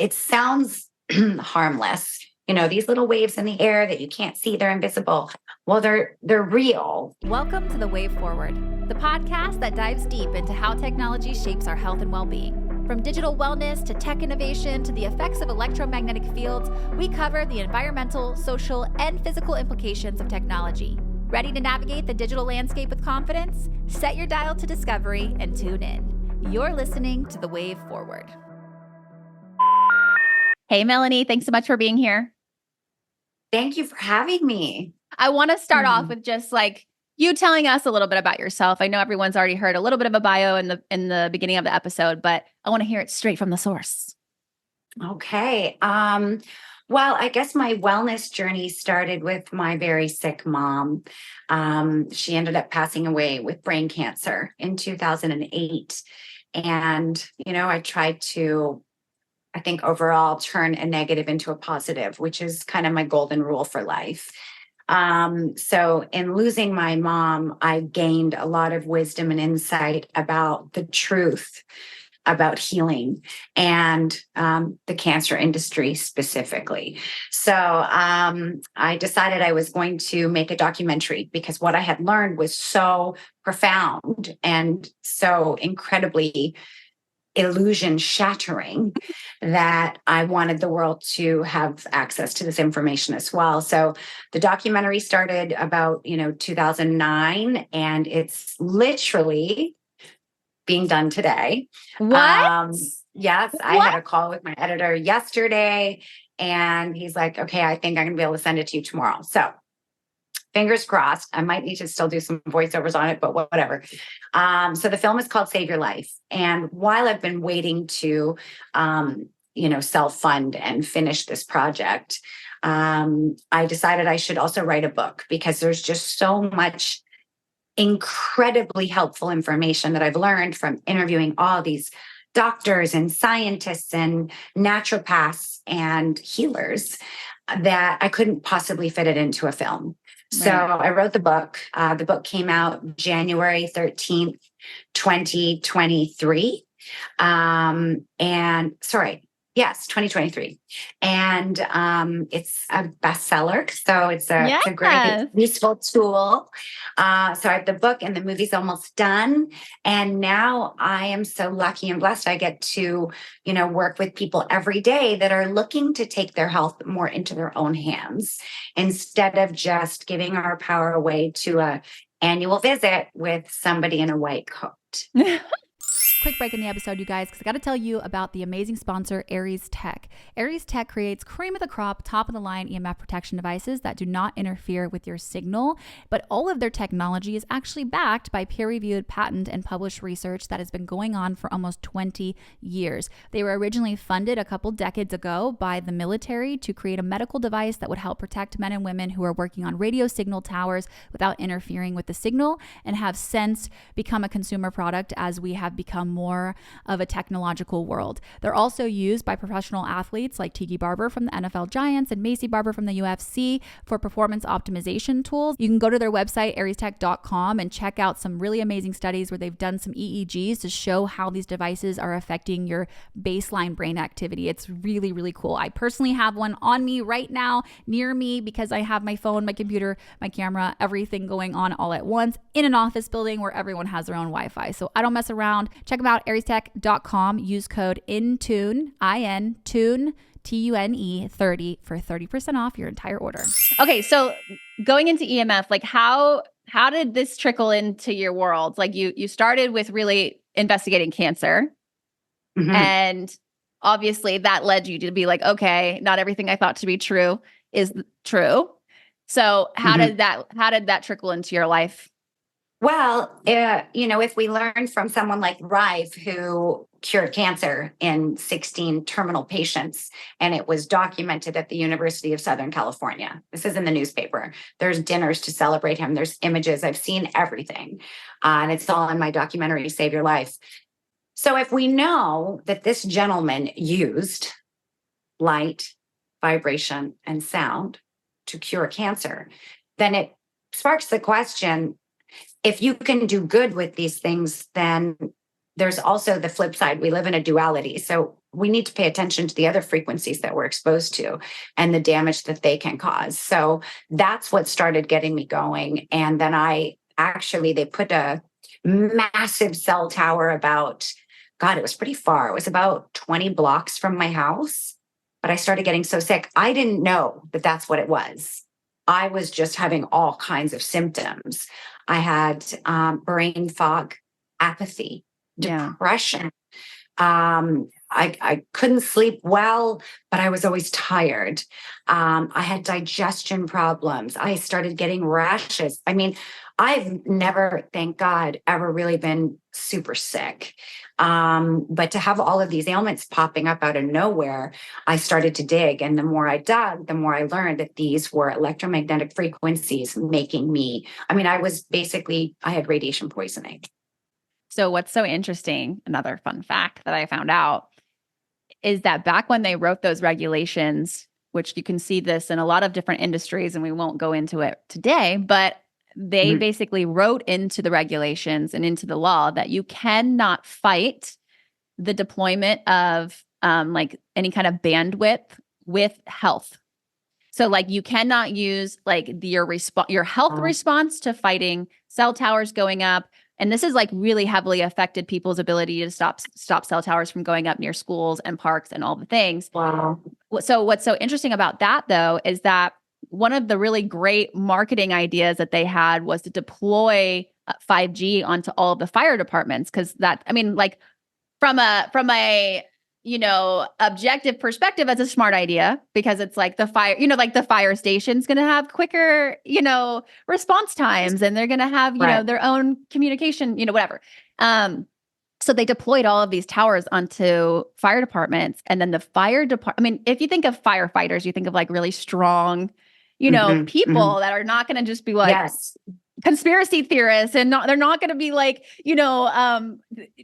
it sounds harmless. These little waves in the air that you can't see, they're invisible. Well, they're real. Welcome to The Wave Forward, the podcast that dives deep into how technology shapes our health and well-being. From digital wellness to tech innovation to the effects of electromagnetic fields, we cover the environmental, social, and physical implications of technology. Ready to navigate the digital landscape with confidence? Set your dial to discovery and tune in. You're listening to The Wave Forward. Hey, Melanie, thanks so much for being here. Thank you for having me. I want to start off with just like you telling us a little bit about yourself. I know everyone's already heard a little bit of a bio in the beginning of the episode, but I want to hear it straight from the source. Okay. Well, I guess my wellness journey started with my very sick mom. She ended up passing away with brain cancer in 2008. And, I tried to, I think, overall turn a negative into a positive, which is kind of my golden rule for life. So in losing my mom, I gained a lot of wisdom and insight about the truth about healing and the cancer industry specifically. So I decided I was going to make a documentary because what I had learned was so profound and so incredibly illusion shattering that I wanted the world to have access to this information as well. So the documentary started about, 2009, and it's literally being done today. What? Yes, I had a call with my editor yesterday, and he's like, okay, I think I'm going to be able to send it to you tomorrow. So fingers crossed. I might need to still do some voiceovers on it, but whatever. So the film is called Save Your Life. And while I've been waiting to, self-fund and finish this project, I decided I should also write a book because there's just so much incredibly helpful information that I've learned from interviewing all these doctors and scientists and naturopaths and healers that I couldn't possibly fit it into a film. So I wrote the book. The book came out January 13th, 2023. 2023. And it's a bestseller. So it's a great, useful tool. So I have the book, and the movie's almost done. And now I am so lucky and blessed. I get to, work with people every day that are looking to take their health more into their own hands instead of just giving our power away to a annual visit with somebody in a white coat. Quick break in the episode, you guys, because I got to tell you about the amazing sponsor, Aries Tech. Aries Tech creates cream of the crop, top of the line EMF protection devices that do not interfere with your signal, but all of their technology is actually backed by peer-reviewed patent and published research that has been going on for almost 20 years. They were originally funded a couple decades ago by the military to create a medical device that would help protect men and women who are working on radio signal towers without interfering with the signal, and have since become a consumer product as we have become more of a technological world. They're also used by professional athletes like Tiki Barber from the NFL Giants and Macy Barber from the UFC for performance optimization tools. You can go to their website, ariestech.com, and check out some really amazing studies where they've done some EEGs to show how these devices are affecting your baseline brain activity. It's really, really cool. I personally have one on me right now near me because I have my phone, my computer, my camera, everything going on all at once in an office building where everyone has their own Wi-Fi. So I don't mess around. Check them out, ariestech.com. Use code INTUNE, INTUNE, TUNE 30 for 30% off your entire order. Okay, so going into EMF, like how did this trickle into your world? Like you started with really investigating cancer, and obviously that led you to be like, okay, not everything I thought to be true is true. So how did that trickle into your life? Well, if we learn from someone like Rive, who cured cancer in 16 terminal patients, and it was documented at the University of Southern California. This is in the newspaper. There's dinners to celebrate him. There's images. I've seen everything. And it's all in my documentary, Save Your Life. So if we know that this gentleman used light, vibration, and sound to cure cancer, then it sparks the question, if you can do good with these things, then there's also the flip side. We live in a duality. So we need to pay attention to the other frequencies that we're exposed to and the damage that they can cause. So that's what started getting me going. And then they put a massive cell tower about, God, it was pretty far. It was about 20 blocks from my house. But I started getting so sick. I didn't know that that's what it was. I was just having all kinds of symptoms. I had brain fog, apathy, depression. I couldn't sleep well, but I was always tired. I had digestion problems. I started getting rashes. I mean, I've never, thank God, ever really been super sick. But to have all of these ailments popping up out of nowhere, I started to dig. And the more I dug, the more I learned that these were electromagnetic frequencies making me, I had radiation poisoning. So what's so interesting, another fun fact that I found out, is that back when they wrote those regulations, which you can see this in a lot of different industries, and we won't go into it today, but they basically wrote into the regulations and into the law that you cannot fight the deployment of like any kind of bandwidth with health. So like you cannot use like your health response to fighting cell towers going up. And this is like really heavily affected people's ability to stop cell towers from going up near schools and parks and all the things. Wow. So what's so interesting about that though, is that one of the really great marketing ideas that they had was to deploy 5G onto all of the fire departments. Cause that, I mean, like from a objective perspective, that's a smart idea because it's like the fire, like the fire station's going to have quicker, response times, and they're going to have, their own communication, whatever. So they deployed all of these towers onto fire departments, and then the fire department, I mean, if you think of firefighters, you think of like really strong, people that are not going to just be like, conspiracy theorists, and they're not going to be like,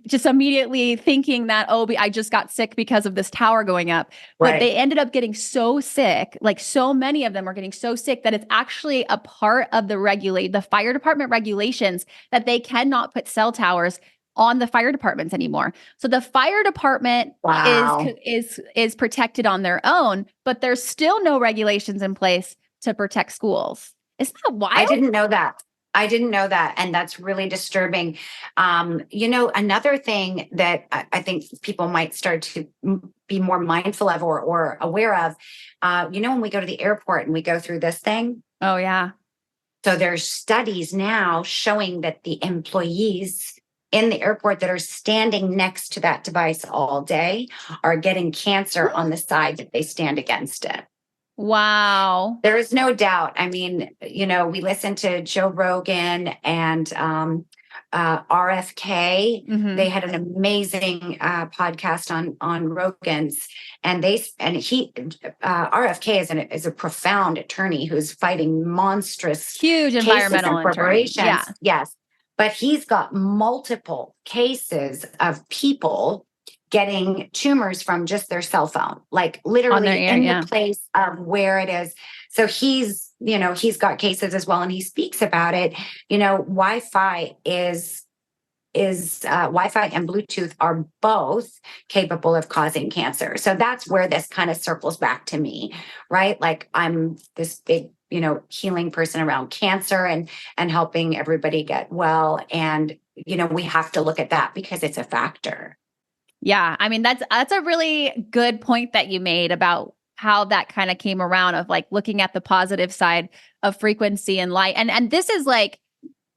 just immediately thinking that, I just got sick because of this tower going up. Right. But they ended up getting so sick, like so many of them are getting so sick that it's actually a part of the fire department regulations that they cannot put cell towers on the fire departments anymore. So the fire department is protected on their own, but there's still no regulations in place to protect schools. Isn't that wild? I didn't know that. And that's really disturbing. Another thing that I think people might start to be more mindful of or aware of, when we go to the airport and we go through this thing. Oh, yeah. So there's studies now showing that the employees in the airport that are standing next to that device all day are getting cancer on the side that they stand against it. Wow. There is no doubt. I mean, we listen to Joe Rogan and RFK. They had an amazing podcast on Rogan's, and RFK is a profound attorney who's fighting monstrous, huge environmental corporations. Yeah. Yes, but he's got multiple cases of people getting tumors from just their cell phone, like literally the place of where it is. So he's got cases as well, and he speaks about it. Wi-Fi Wi-Fi and Bluetooth are both capable of causing cancer. So that's where this kind of circles back to me, right? Like I'm this big, healing person around cancer and helping everybody get well. And, we have to look at that because it's a factor. Yeah. I mean, that's a really good point that you made about how that kind of came around, of like looking at the positive side of frequency and light. And this is like,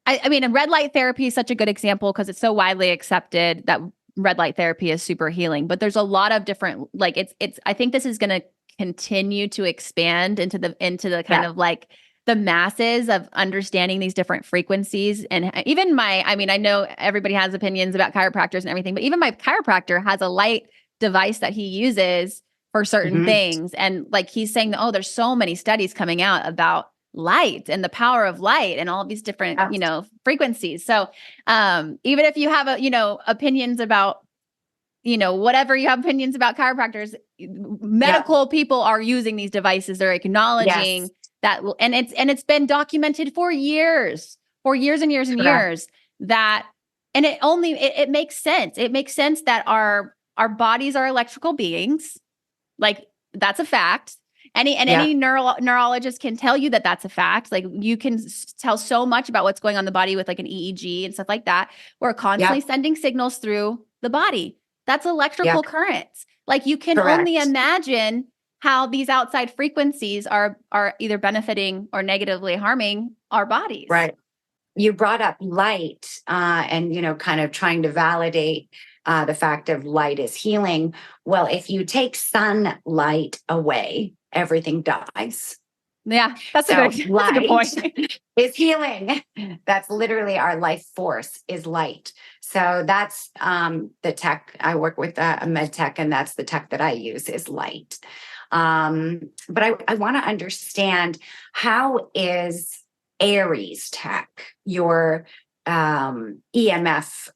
I mean, red light therapy is such a good example because it's so widely accepted that red light therapy is super healing, but there's a lot of different, like I think this is going to continue to expand into the kind of like the masses of understanding these different frequencies. And even I know everybody has opinions about chiropractors and everything, but even my chiropractor has a light device that he uses for certain things. And like he's saying, there's so many studies coming out about light and the power of light and all of these different, frequencies. So even if you have, opinions about, whatever you have opinions about chiropractors, medical people are using these devices. They're acknowledging that, and it's been documented for years and years and years that, and it makes sense. It makes sense that our our bodies are electrical beings. Like that's a fact. Yeah. Any neurologist can tell you that that's a fact. Like you can tell so much about what's going on in the body with like an EEG and stuff like that. We're constantly sending signals through the body. That's electrical currents. Like you can only imagine how these outside frequencies are either benefiting or negatively harming our bodies. Right. You brought up light and, kind of trying to validate the fact of light is healing. Well, if you take sunlight away, everything dies. Yeah, that's a good point. Is healing. That's literally our life force is light. So that's the tech. I work with a med tech, and that's the tech that I use is light. But I want to understand, how is Aries tech, your EMF,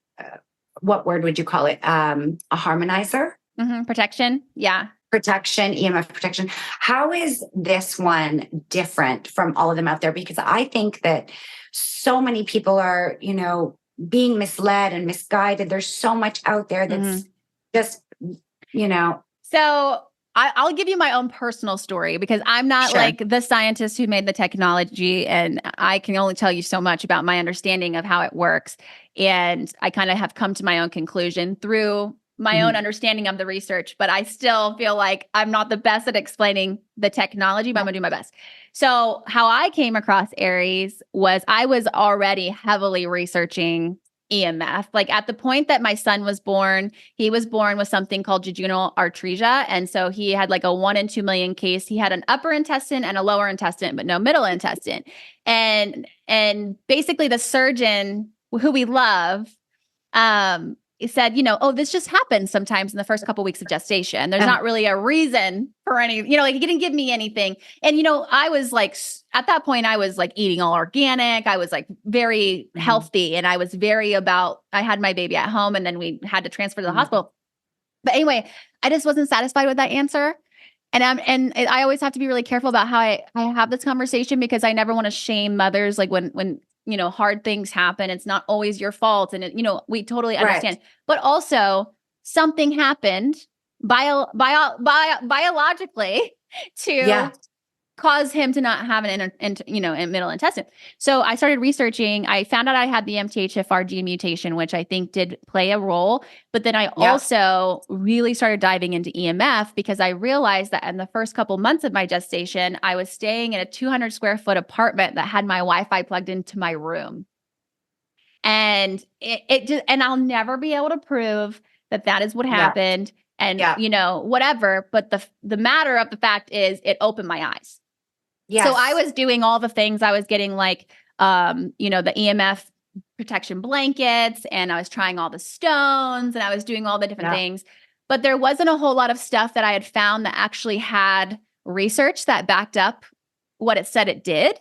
what word would you call it? A harmonizer? Protection. Yeah. Protection, EMF protection. How is this one different from all of them out there? Because I think that so many people are, being misled and misguided. There's so much out there that's just, So I'll give you my own personal story, because I'm not like the scientist who made the technology, and I can only tell you so much about my understanding of how it works. And I kind of have come to my own conclusion through my own understanding of the research, but I still feel like I'm not the best at explaining the technology, but I'm gonna do my best. So how I came across Aries was I was already heavily researching EMF. Like at the point that my son was born, he was born with something called jejunal atresia. And so he had like a 1 in 2 million case. He had an upper intestine and a lower intestine, but no middle intestine. And basically the surgeon who we love, he said, this just happens sometimes in the first couple weeks of gestation. There's not really a reason for any, like he didn't give me anything. And, I was like, at that point, I was like eating all organic. I was like very healthy. And I was I had my baby at home, and then we had to transfer to the hospital. But anyway, I just wasn't satisfied with that answer. And I always have to be really careful about how I have this conversation, because I never want to shame mothers. Like when hard things happen, it's not always your fault. And, we totally understand. Right. But also something happened biologically to cause him to not have an middle intestine. So I started researching. I found out I had the MTHFR gene mutation, which I think did play a role. But then I also really started diving into EMF, because I realized that in the first couple months of my gestation, I was staying in a 200 square foot apartment that had my Wi-Fi plugged into my room. And and I'll never be able to prove that is what happened. And, whatever. But the matter of the fact is, it opened my eyes. Yes. So I was doing all the things. I was getting like, the EMF protection blankets, and I was trying all the stones, and I was doing all the different things. But there wasn't a whole lot of stuff that I had found that actually had research that backed up what it said it did.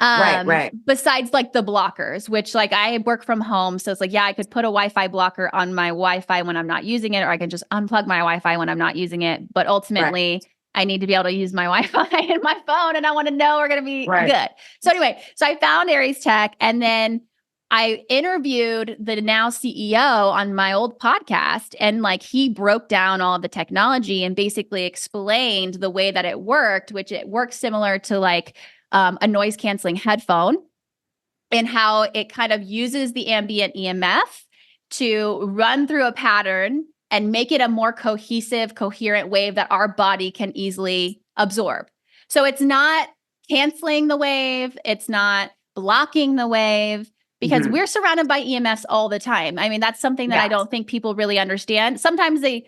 Right. Besides like the blockers, which like I work from home. So it's like, I could put a Wi-Fi blocker on my Wi-Fi when I'm not using it, or I can just unplug my Wi-Fi when I'm not using it. But ultimately, I need to be able to use my Wi-Fi and my phone, and I want to know we're going to be good. So anyway, I found Aries Tech, and then I interviewed the now CEO on my old podcast, and like he broke down all of the technology and basically explained the way that it worked, which it works similar to like a noise canceling headphone, and how it kind of uses the ambient EMF to run through a pattern and make it a more cohesive, coherent wave that our body can easily absorb. So it's not canceling the wave. It's not blocking the wave, because we're surrounded by EMFs all the time. I mean, that's something that I don't think people really understand. Sometimes they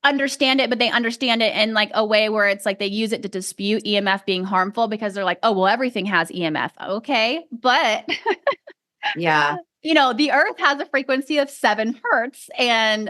understand it, but they understand it in like a way where it's like they use it to dispute EMF being harmful, because they're like, oh, well, everything has EMF. Okay. But the earth has a frequency of 7 hertz, and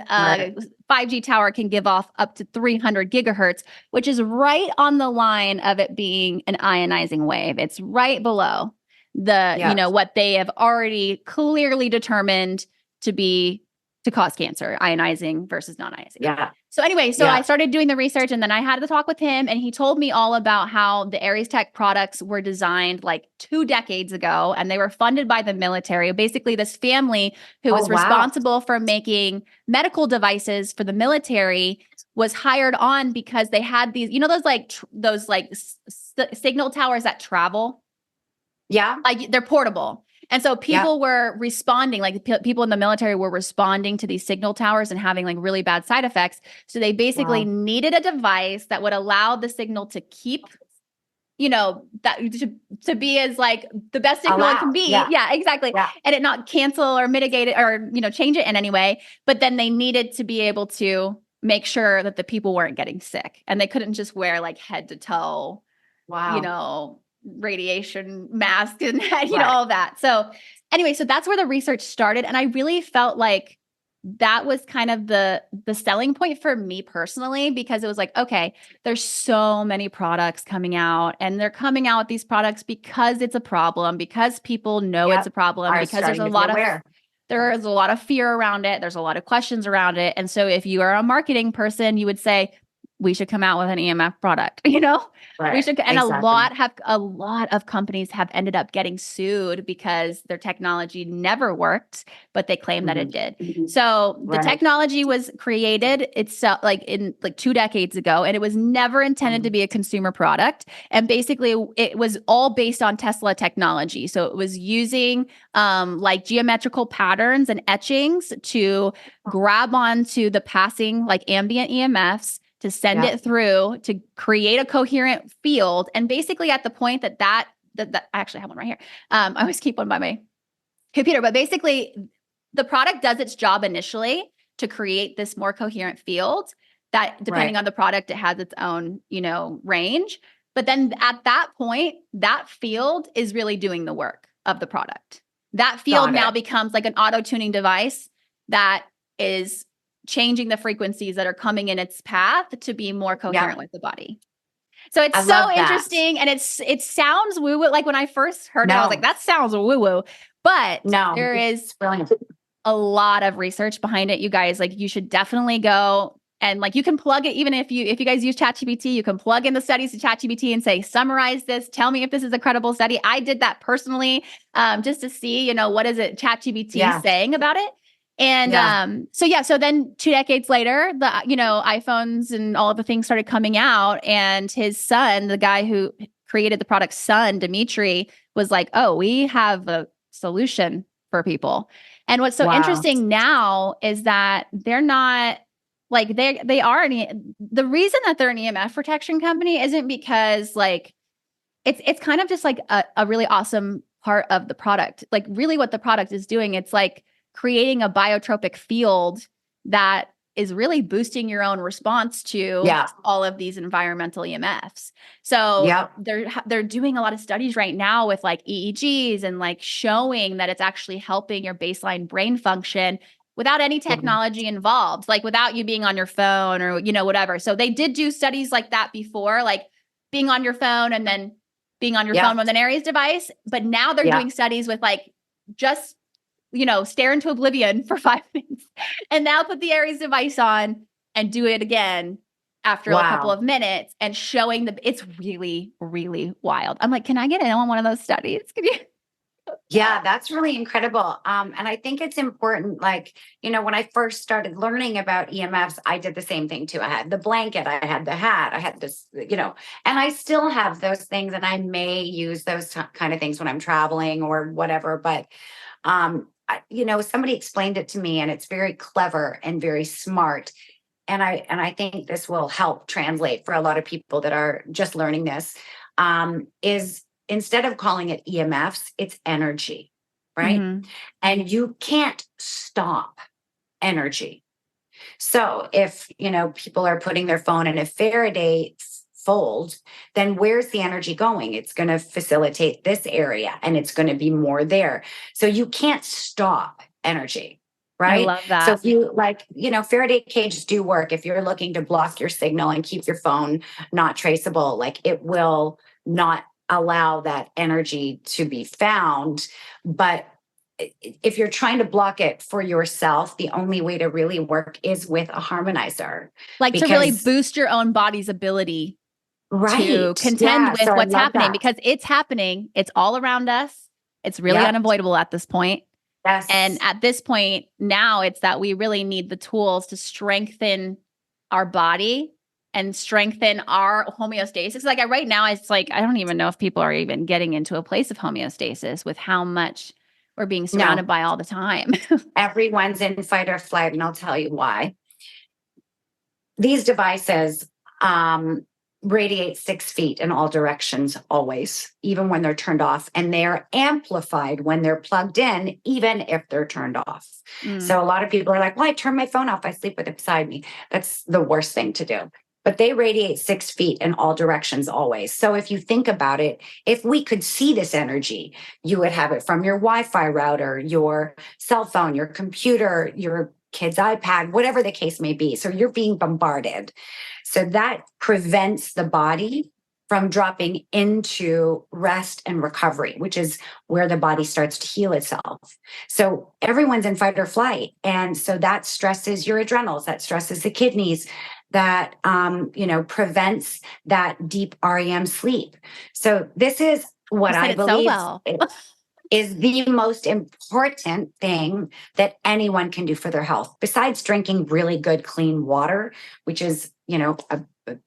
5G tower can give off up to 300 gigahertz, which is right on the line of it being an ionizing wave. It's right below what they have already clearly determined to be to cause cancer, ionizing versus non-ionizing. Yeah. So anyway, I started doing the research, and then I had the talk with him, and he told me all about how the Aries Tech products were designed like 2 decades ago, and they were funded by the military. Basically, this family who was responsible for making medical devices for the military was hired on because they had these, those signal towers that travel. Yeah. Like they're portable. And so people were responding, like people in the military were responding to these signal towers and having like really bad side effects. So they basically needed a device that would allow the signal to keep, that to be as like the best signal it can be. Yeah, exactly. Yeah. And it not cancel or mitigate it or, change it in any way. But then they needed to be able to make sure that the people weren't getting sick, and they couldn't just wear like head to toe, radiation mask and all that. So anyway, so that's where the research started. And I really felt like that was kind of the selling point for me personally, because it was like, okay, there's so many products coming out, and they're coming out with these products because it's a problem, because people know it's a problem, because there's a lot of fear around it. There's a lot of questions around it. And so if you are a marketing person, you would say, we should come out with an EMF product, Right. We should, and a lot of companies have ended up getting sued because their technology never worked, but they claim that it did. So the technology was created itself in 2 decades ago, and it was never intended to be a consumer product. And basically it was all based on Tesla technology. So it was using like geometrical patterns and etchings to grab onto the passing like ambient EMFs, to send it through to create a coherent field. And basically at the point that I actually have one right here. I always keep one by my computer, but basically the product does its job initially to create this more coherent field that, depending on the product, it has its own, range. But then at that point, that field is really doing the work of the product. That field now becomes like an auto-tuning device that is changing the frequencies that are coming in its path to be more coherent with the body. So it's so interesting. And it sounds woo-woo. Like when I first heard it, I was like, that sounds woo-woo. But there is a lot of research behind it, you guys. Like you should definitely go and like you can plug it, even if you guys use ChatGPT, you can plug in the studies to ChatGPT and say, summarize this, tell me if this is a credible study. I did that personally, just to see, what is it ChatGPT saying about it. And so then 2 decades later, the iPhones and all of the things started coming out, and his son, the guy who created the product's son, Dimitri, was like, "Oh, we have a solution for people." And what's so interesting now is that they're not like they are the reason that they're an EMF protection company isn't because like it's kind of just like a really awesome part of the product. Like really what the product is doing, it's like creating a biotropic field that is really boosting your own response to all of these environmental EMFs. So they're doing a lot of studies right now with like EEGs and like showing that it's actually helping your baseline brain function without any technology involved, like without you being on your phone or, whatever. So they did do studies like that before, like being on your phone and then being on your phone with an Aries device. But now they're doing studies with like just stare into oblivion for 5 minutes and now put the Aries device on and do it again after a couple of minutes, and showing it's really, really wild. I'm like, can I get in on one of those studies? Can you? Yeah, that's really incredible. And I think it's important, like, when I first started learning about EMFs, I did the same thing too. I had the blanket, I had the hat, I had this, and I still have those things, and I may use those kind of things when I'm traveling or whatever. But somebody explained it to me, and it's very clever and very smart. And I think this will help translate for a lot of people that are just learning this, is instead of calling it EMFs, it's energy, right? Mm-hmm. And you can't stop energy. So if, people are putting their phone in a Faraday fold, then where's the energy going? It's going to facilitate this area, and it's going to be more there. So you can't stop energy, right? I love that. So if you Faraday cages do work. If you're looking to block your signal and keep your phone not traceable, like it will not allow that energy to be found. But if you're trying to block it for yourself, the only way to really work is with a harmonizer. Like to really boost your own body's ability to contend with what's happening, because it's happening. It's all around us. It's really unavoidable at this point. Yes. And at this point now, it's that we really need the tools to strengthen our body and strengthen our homeostasis. Like right now, it's like, I don't even know if people are even getting into a place of homeostasis with how much we're being surrounded by all the time. Everyone's in fight or flight, and I'll tell you why. These devices radiate 6 feet in all directions, always, even when they're turned off. And they're amplified when they're plugged in, even if they're turned off. So a lot of people are like, well, I turn my phone off. I sleep with it beside me. That's the worst thing to do. But they radiate 6 feet in all directions always. So if you think about it, if we could see this energy, you would have it from your Wi-Fi router, your cell phone, your computer, your kid's iPad, whatever the case may be. So you're being bombarded. So that prevents the body from dropping into rest and recovery, which is where the body starts to heal itself. So everyone's in fight or flight. And so that stresses your adrenals, that stresses the kidneys, that prevents that deep REM sleep. So this is what I believe is the most important thing that anyone can do for their health, besides drinking really good, clean water, which is,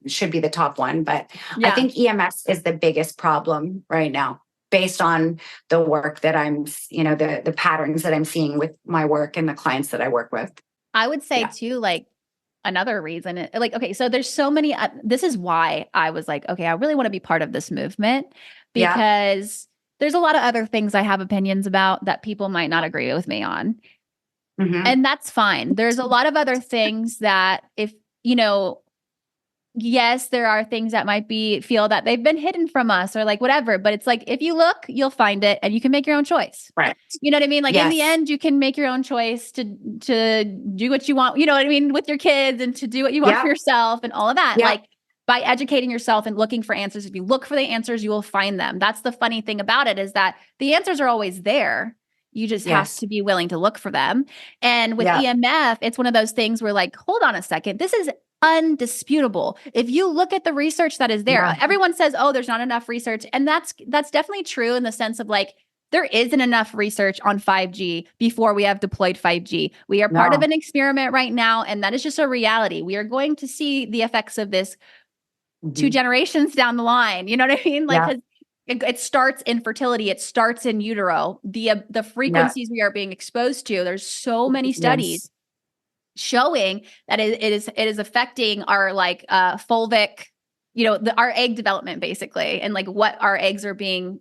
should be the top one. But I think EMS is the biggest problem right now, based on the work that I'm, the patterns that I'm seeing with my work and the clients that I work with. I would say too, like, another reason, okay, so there's so many, this is why I was like, okay, I really want to be part of this movement, because there's a lot of other things I have opinions about that people might not agree with me on. And that's fine. There's a lot of other things that if, yes, there are things that might feel that they've been hidden from us or like whatever, but it's like, if you look, you'll find it and you can make your own choice. Right. You know what I mean? Like in the end, you can make your own choice to do what you want, you know what I mean? With your kids, and to do what you want for yourself and all of that. Like by educating yourself and looking for answers, if you look for the answers, you will find them. That's the funny thing about it, is that the answers are always there. You just have to be willing to look for them. And with EMF, it's one of those things where like, hold on a second, this is undisputable. If you look at the research that is there, everyone says, oh, there's not enough research. And that's definitely true in the sense of like, there isn't enough research on 5G before we have deployed 5G. We are part of an experiment right now. And that is just a reality. We are going to see the effects of this 2 generations down the line. You know what I mean? Like, 'cause it starts in fertility. It starts in utero. The frequencies we are being exposed to, there's so many studies showing that it is affecting our like fulvic, our egg development basically, and like what our eggs are being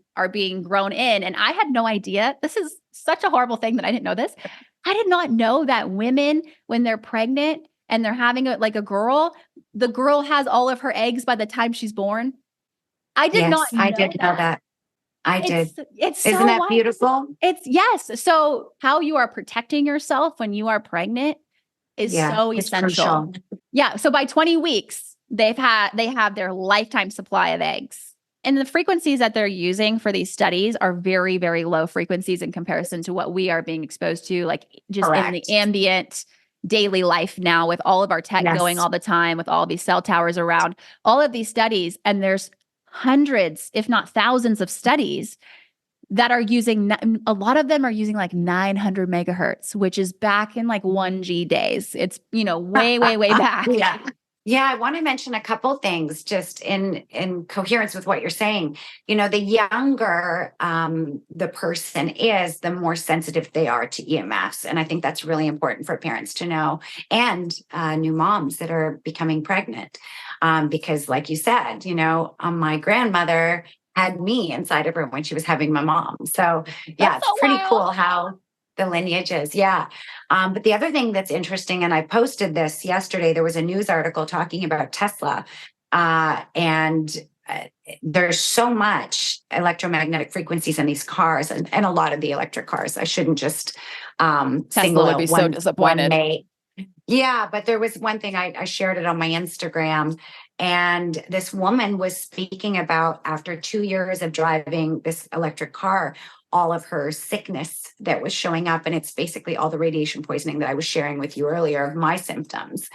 grown in. And I had no idea. This is such a horrible thing that I didn't know this. I did not know that women, when they're pregnant and they're having a girl, the girl has all of her eggs by the time she's born. I did not know I did know that. I did. It's Isn't that beautiful? Yes. So how you are protecting yourself when you are pregnant is so essential. Crucial. Yeah. So by 20 weeks, they have their lifetime supply of eggs. And the frequencies that they're using for these studies are very, very low frequencies in comparison to what we are being exposed to, like just in the ambient daily life now, with all of our tech going all the time, with all these cell towers around, all of these studies. And there's hundreds, if not thousands of studies that are using, a lot of them are using like 900 megahertz, which is back in like 1G days. It's, way, way, way back. Yeah, I want to mention a couple things just in coherence with what you're saying. The younger the person is, the more sensitive they are to EMFs. And I think that's really important for parents to know, and new moms that are becoming pregnant. Because like you said, my grandmother had me inside of her when she was having my mom. So it's pretty cool how the lineage is. But the other thing that's interesting, and I posted this yesterday, there was a news article talking about Tesla. And there's so much electromagnetic frequencies in these cars, and a lot of the electric cars. I shouldn't just single would be so disappointed. Yeah, but there was one thing, I shared it on my Instagram, And this woman was speaking about, after 2 years of driving this electric car, all of her sickness that was showing up. And it's basically all the radiation poisoning that I was sharing with you earlier of my symptoms.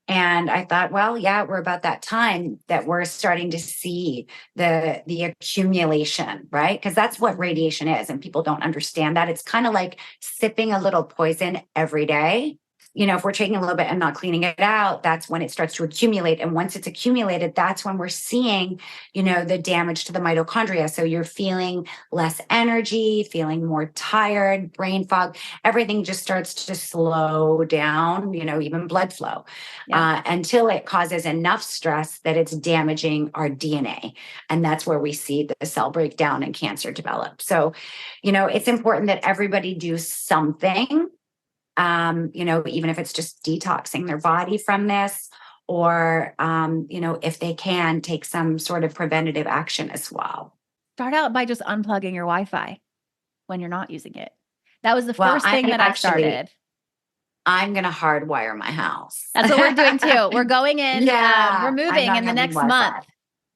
And I thought, well, yeah, we're about that time that we're starting to see the accumulation, right? Because that's what radiation is. And people don't understand that. It's kind of like sipping a little poison every day. You know, if we're taking a little bit and not cleaning it out, that's when it starts to accumulate. And once it's accumulated, that's when we're seeing, you know, the damage to the mitochondria. So you're feeling less energy, feeling more tired, brain fog, everything just starts to slow down, you know, even blood flow, until it causes enough stress that it's damaging our DNA. And that's where we see the cell breakdown and cancer develop. So, you know, it's important that everybody do something. You know, even if it's just detoxing their body from this, or, you know, if they can take some sort of preventative action as well. Start out by just unplugging your Wi-Fi when you're not using it. That was the Well, first thing that I started. I'm going to hardwire my house. That's what we're doing too. We're going in, we're moving in the next month.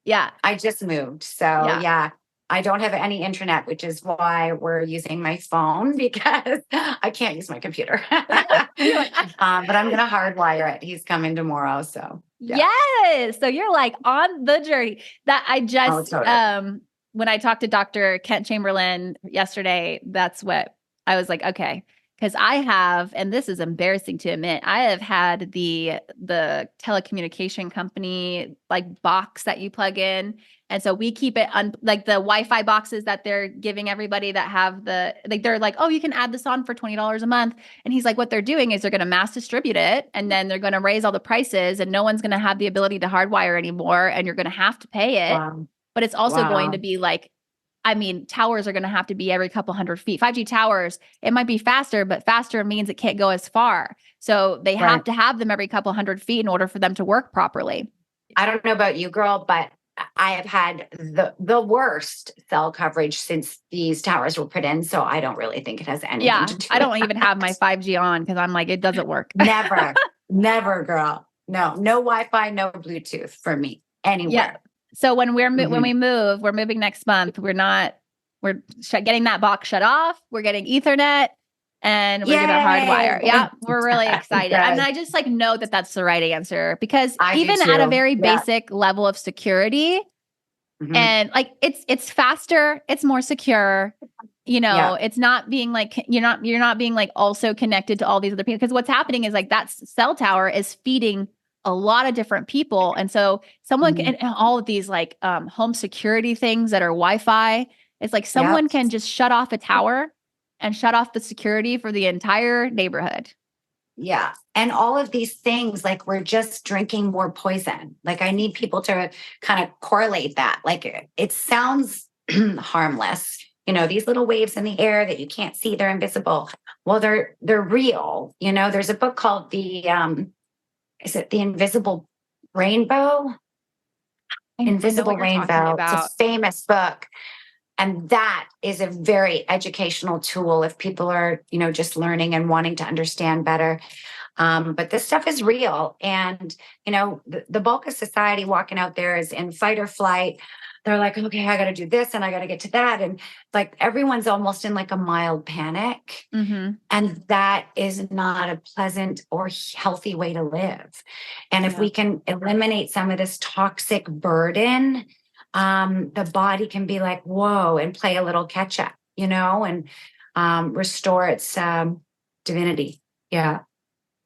Yeah. I just moved. So yeah. I don't have any internet, which is why we're using my phone, because I can't use my computer. But I'm going to hardwire it. He's coming tomorrow. So yes. So you're like on the journey that I just, totally. When I talked to Dr. Kent Chamberlain yesterday, that's what I was like, okay. Because I have, and this is embarrassing to admit, I have had the telecommunication company like box that you plug in. And so we keep it like the Wi-Fi boxes that they're giving everybody that have they're like, oh, you can add this on for $20 a month. And he's like, what they're doing is they're going to mass distribute it. And then they're going to raise all the prices and no one's going to have the ability to hardwire anymore. And you're going to have to pay it. Wow. But it's also going to be like, I mean, towers are going to have to be every couple hundred feet. 5G towers, it might be faster, but faster means it can't go as far. So they have to have them every couple hundred feet in order for them to work properly. I don't know about you, girl, but I have had the worst cell coverage since these towers were put in. So I don't really think it has anything to do with I don't even have my 5G on because I'm like, it doesn't work. Never, girl. No Wi-Fi, no Bluetooth for me anywhere. Yeah. So when we're moving next month, we're getting that box shut off. We're getting Ethernet and we're going to hardwire. Yeah. We're really excited. And I just like know that that's the right answer because even at a very basic level of security and like it's faster, it's more secure. You know, it's not being like, you're not being like also connected to all these other people. Because what's happening is like that cell tower is feeding a lot of different people. And so someone can, and all of these like home security things that are Wi-Fi, it's like someone can just shut off a tower and shut off the security for the entire neighborhood. Yeah. And all of these things, like we're just drinking more poison. Like I need people to kind of correlate that. Like it sounds harmless. You know, these little waves in the air that you can't see, they're invisible. Well, they're real. You know, there's a book called is it The Invisible Rainbow? Invisible Rainbow. It's a famous book. And that is a very educational tool if people are, you know, just learning and wanting to understand better. But this stuff is real. And, you know, the bulk of society walking out there is in fight or flight. They're like, okay, I got to do this and I got to get to that. And like everyone's almost in like a mild panic. And that is not a pleasant or healthy way to live. And if we can eliminate some of this toxic burden, the body can be like, whoa, and play a little catch up, you know, and restore its divinity. Yeah.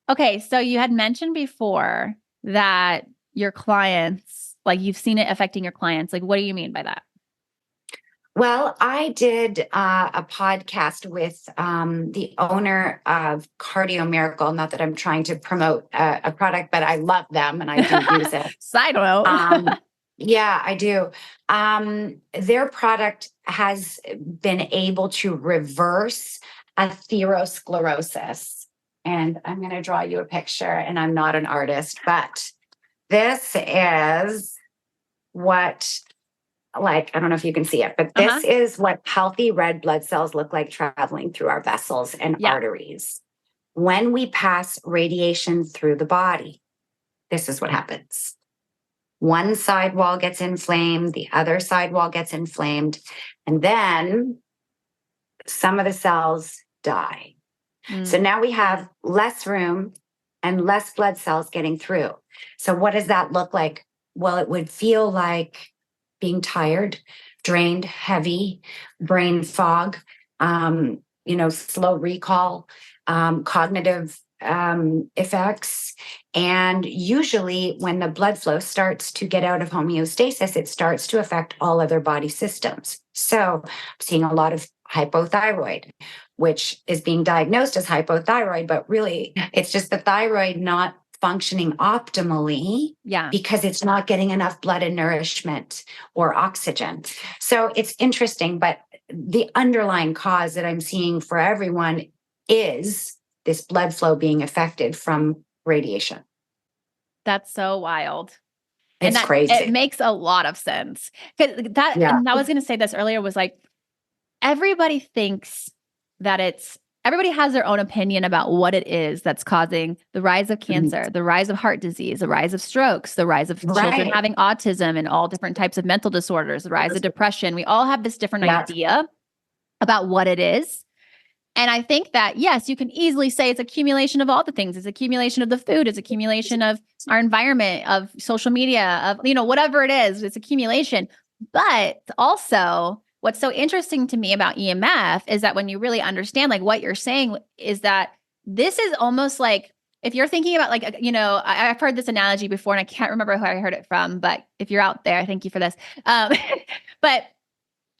Okay. So you had mentioned before that your clients, like you've seen it affecting your clients. Like, what do you mean by that? Well, I did a podcast with the owner of Cardio Miracle. Not that I'm trying to promote a product, but I love them and I do use it. Side note. Yeah, I do. Their product has been able to reverse atherosclerosis. And I'm going to draw you a picture, and I'm not an artist, but this is what, like, I don't know if you can see it, but this is what healthy red blood cells look like traveling through our vessels and arteries. When we pass radiation through the body, this is what happens. One side wall gets inflamed, the other side wall gets inflamed, and then some of the cells die. So now we have less room and less blood cells getting through. So what does that look like? Well, it would feel like being tired, drained, heavy, brain fog, slow recall, cognitive effects. And usually when the blood flow starts to get out of homeostasis, it starts to affect all other body systems. So I'm seeing a lot of hypothyroid, which is being diagnosed as hypothyroid, but really it's just the thyroid not functioning optimally because it's not getting enough blood and nourishment or oxygen. So it's interesting, but the underlying cause that I'm seeing for everyone is this blood flow being affected from radiation. That's so wild. It's crazy. It makes a lot of sense. And I was going to say this earlier, was like, everybody thinks that everybody has their own opinion about what it is that's causing the rise of cancer, the rise of heart disease, the rise of strokes, the rise of children having autism and all different types of mental disorders, the rise of depression. We all have this different idea about what it is. And I think that, yes, you can easily say it's accumulation of all the things. It's accumulation of the food. It's accumulation of our environment, of social media, of, whatever it is, it's accumulation. But also, what's so interesting to me about EMF is that when you really understand, like what you're saying is that this is almost like, if you're thinking about like, I've heard this analogy before and I can't remember who I heard it from, but if you're out there, thank you for this. But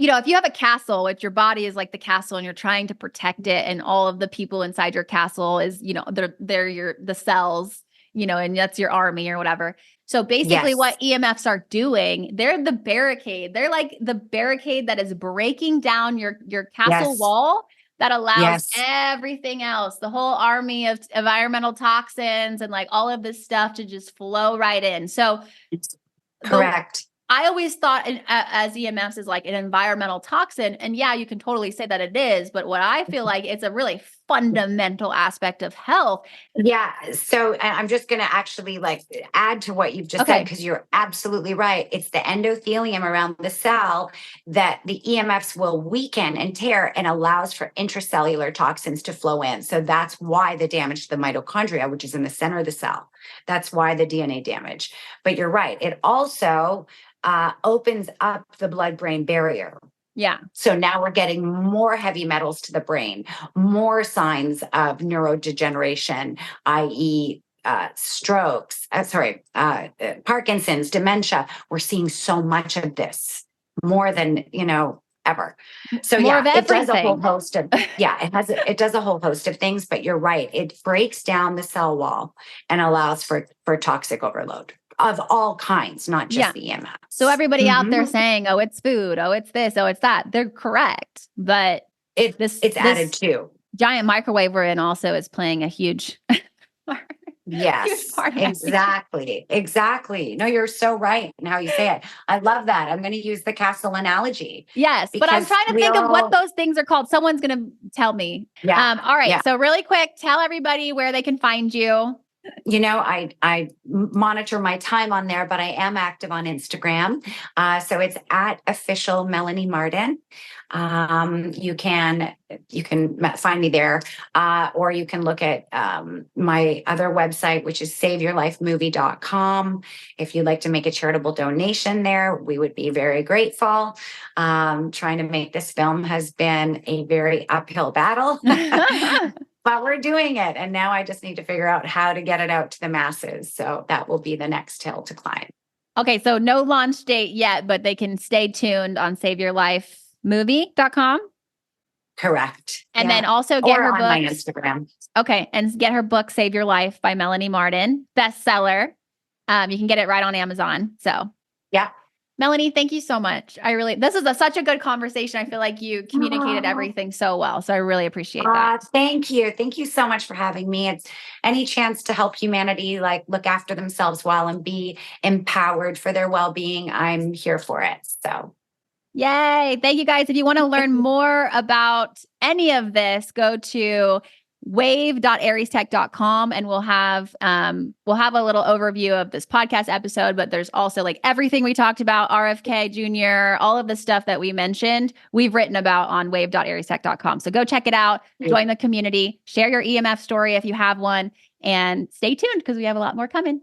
if you have a castle, which your body is like the castle and you're trying to protect it, and all of the people inside your castle is, they're the cells, and that's your army or whatever. So basically what EMFs are doing, they're the barricade. They're like the barricade that is breaking down your castle wall that allows everything else, the whole army of environmental toxins and like all of this stuff to just flow right in. So correct. I always thought as EMFs is like an environmental toxin. And yeah, you can totally say that it is. But what I feel like it's a really fundamental aspect of health. Yeah. So I'm just going to actually add to what you've just said, because you're absolutely right. It's the endothelium around the cell that the EMFs will weaken and tear and allows for intracellular toxins to flow in. So that's why the damage to the mitochondria, which is in the center of the cell, that's why the DNA damage. But you're right. It also opens up the blood-brain barrier. Yeah. So now we're getting more heavy metals to the brain, more signs of neurodegeneration, i.e. Strokes, Parkinson's, dementia. We're seeing so much of this, more than, ever. So it does a whole host of, it does a whole host of things, but you're right. It breaks down the cell wall and allows for toxic overload of all kinds, not just the EMF. So everybody out there saying, oh, it's food, oh, it's this, oh, it's that, they're correct. But it's added too. Giant microwave we're in also is playing a huge Yes, exactly. No, you're so right in how you say it. I love that. I'm going to use the castle analogy. Yes, but I'm trying to think of what those things are called. Someone's going to tell me. Yeah. All right. Yeah. So really quick, tell everybody where they can find you. I monitor my time on there, but I am active on Instagram. So it's at official Melanie Marden. You can find me there, or you can look at my other website, which is saveyourlifemovie.com. If you'd like to make a charitable donation there, we would be very grateful. Trying to make this film has been a very uphill battle. But we're doing it. And now I just need to figure out how to get it out to the masses. So that will be the next hill to climb. Okay. So no launch date yet, but they can stay tuned on saveyourlifemovie.com. Correct. And then also get her book. On my Instagram. Okay. And get her book, Save Your Life by Melanie Marden, bestseller. You can get it right on Amazon. So yeah. Melanie, thank you so much. This is such a good conversation. I feel like you communicated everything so well. So I really appreciate that. Thank you. Thank you so much for having me. It's any chance to help humanity, look after themselves well and be empowered for their well-being. I'm here for it. So. Yay. Thank you guys. If you want to learn more about any of this, go to wave.ariestech.com, and we'll have a little overview of this podcast episode, but there's also like everything we talked about, RFK Jr., all of the stuff that we mentioned, we've written about on wave.ariestech.com. So go check it out, join the community, share your EMF story if you have one, and stay tuned because we have a lot more coming.